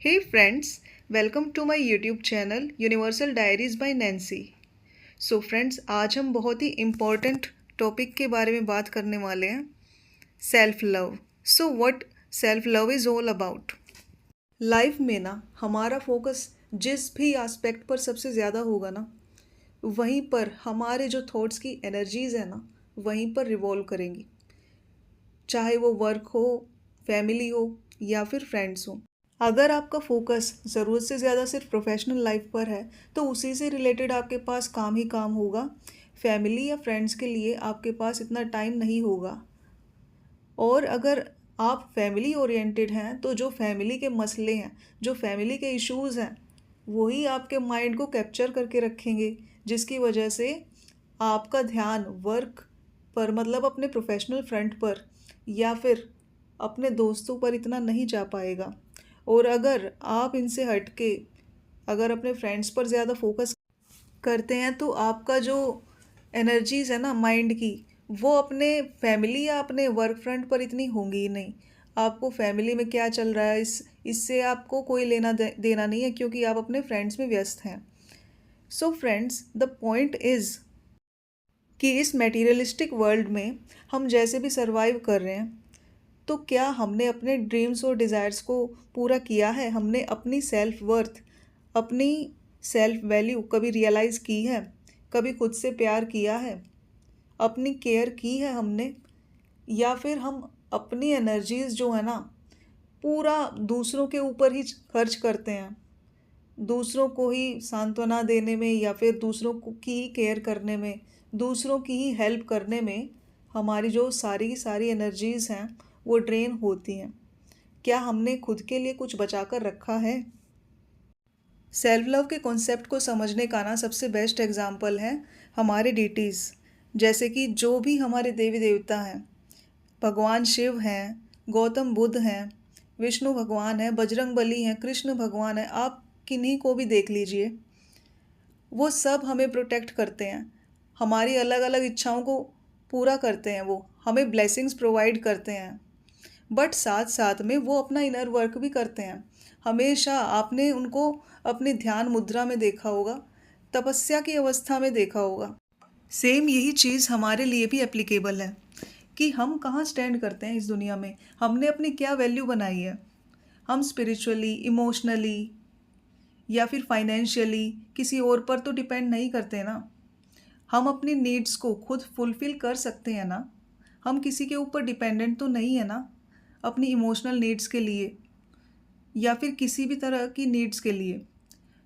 Hey friends, welcome to my YouTube channel Universal Diaries by Nancy. So friends, आज हम बहुत ही important topic के बारे में बात करने वाले हैं, self love. So what self love is all about. Life में ना हमारा फोकस जिस भी एस्पेक्ट पर सबसे ज़्यादा होगा ना, वहीं पर हमारे जो थॉट्स की एनर्जीज़ है ना, वहीं पर रिवॉल्व करेंगी. चाहे वो वर्क हो, फैमिली हो या फिर फ्रेंड्स हो. अगर आपका फोकस ज़रूरत से ज़्यादा सिर्फ प्रोफेशनल लाइफ पर है तो उसी से रिलेटेड आपके पास काम ही काम होगा. फैमिली या फ्रेंड्स के लिए आपके पास इतना टाइम नहीं होगा. और अगर आप फैमिली ओरिएंटेड हैं तो जो फैमिली के मसले हैं, जो फैमिली के इश्यूज़ हैं, वही आपके माइंड को कैप्चर करके रखेंगे, जिसकी वजह से आपका ध्यान वर्क पर मतलब अपने प्रोफेशनल फ्रंट पर या फिर अपने दोस्तों पर इतना नहीं जा पाएगा. और अगर आप इनसे हट के अगर अपने फ्रेंड्स पर ज़्यादा फोकस करते हैं तो आपका जो एनर्जीज़ है ना माइंड की, वो अपने फैमिली या अपने वर्क फ्रंट पर इतनी होंगी ही नहीं. आपको फैमिली में क्या चल रहा है इससे आपको कोई लेना देना नहीं है, क्योंकि आप अपने फ्रेंड्स में व्यस्त हैं. So friends, the point is कि इस मटेरियलिस्टिक वर्ल्ड में हम जैसे भी सरवाइव कर रहे हैं, तो क्या हमने अपने ड्रीम्स और डिज़ायर्स को पूरा किया है? हमने अपनी सेल्फ वर्थ, अपनी सेल्फ वैल्यू कभी रियलाइज़ की है? कभी खुद से प्यार किया है? अपनी केयर की है हमने? या फिर हम अपनी एनर्जीज़ जो है ना, पूरा दूसरों के ऊपर ही खर्च करते हैं, दूसरों को ही सांत्वना देने में या फिर दूसरों को की ही केयर करने में, दूसरों की ही हेल्प करने में हमारी जो सारी की सारी एनर्जीज़ हैं वो ड्रेन होती हैं. क्या हमने खुद के लिए कुछ बचा कर रखा है? सेल्फ लव के कॉन्सेप्ट को समझने का ना सबसे बेस्ट एग्जाम्पल है हमारे डीटीज़. जैसे कि जो भी हमारे देवी देवता हैं, भगवान शिव हैं, गौतम बुद्ध हैं, विष्णु भगवान हैं, बजरंग बली हैं, कृष्ण भगवान हैं, आप किन्हीं को भी देख लीजिए, वो सब हमें प्रोटेक्ट करते हैं. हमारी अलग अलग इच्छाओं को पूरा करते हैं, वो हमें ब्लेसिंग्स प्रोवाइड करते हैं. बट साथ साथ में वो अपना इनर वर्क भी करते हैं. हमेशा आपने उनको अपने ध्यान मुद्रा में देखा होगा, तपस्या की अवस्था में देखा होगा. सेम यही चीज़ हमारे लिए भी एप्लीकेबल है कि हम कहाँ स्टैंड करते हैं इस दुनिया में, हमने अपनी क्या वैल्यू बनाई है. हम स्पिरिचुअली, इमोशनली या फिर फाइनेंशियली किसी और पर तो डिपेंड नहीं करते ना. हम अपनी नीड्स को खुद फुलफ़िल कर सकते हैं ना. हम किसी के ऊपर डिपेंडेंट तो नहीं है ना अपनी इमोशनल नीड्स के लिए या फिर किसी भी तरह की नीड्स के लिए.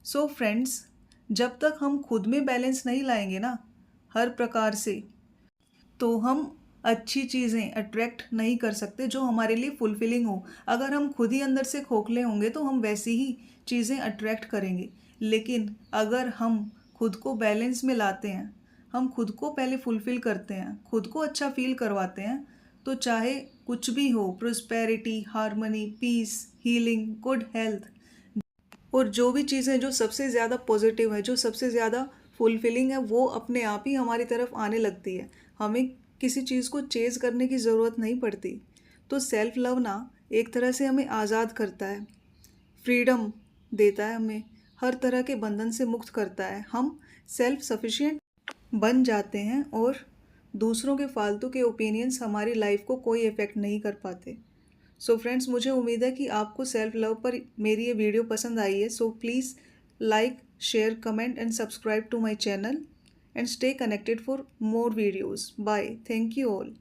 सो फ्रेंड्स, जब तक हम खुद में बैलेंस नहीं लाएंगे ना हर प्रकार से, तो हम अच्छी चीज़ें अट्रैक्ट नहीं कर सकते जो हमारे लिए फुलफिलिंग हो. अगर हम खुद ही अंदर से खोखले होंगे तो हम वैसी ही चीज़ें अट्रैक्ट करेंगे. लेकिन अगर हम खुद को बैलेंस में लाते हैं, हम खुद को पहले फुलफिल करते हैं, खुद को अच्छा फील करवाते हैं, तो चाहे कुछ भी हो, prosperity, harmony, peace, healing, good health और जो भी चीज़ें जो सबसे ज़्यादा पॉजिटिव है, जो सबसे ज़्यादा फुलफिलिंग है, वो अपने आप ही हमारी तरफ आने लगती है. हमें किसी चीज़ को चेज़ करने की ज़रूरत नहीं पड़ती. तो सेल्फ लव ना एक तरह से हमें आज़ाद करता है, फ्रीडम देता है, हमें हर तरह के बंधन से मुक्त करता है. हम सेल्फ सफिशिएंट बन जाते हैं और दूसरों के फालतू के ओपिनियंस हमारी लाइफ को कोई इफ़ेक्ट नहीं कर पाते. सो फ्रेंड्स, मुझे उम्मीद है कि आपको सेल्फ लव पर मेरी ये वीडियो पसंद आई है. So please like, share, comment and subscribe to my channel and stay connected for more videos. Bye. Thank you all.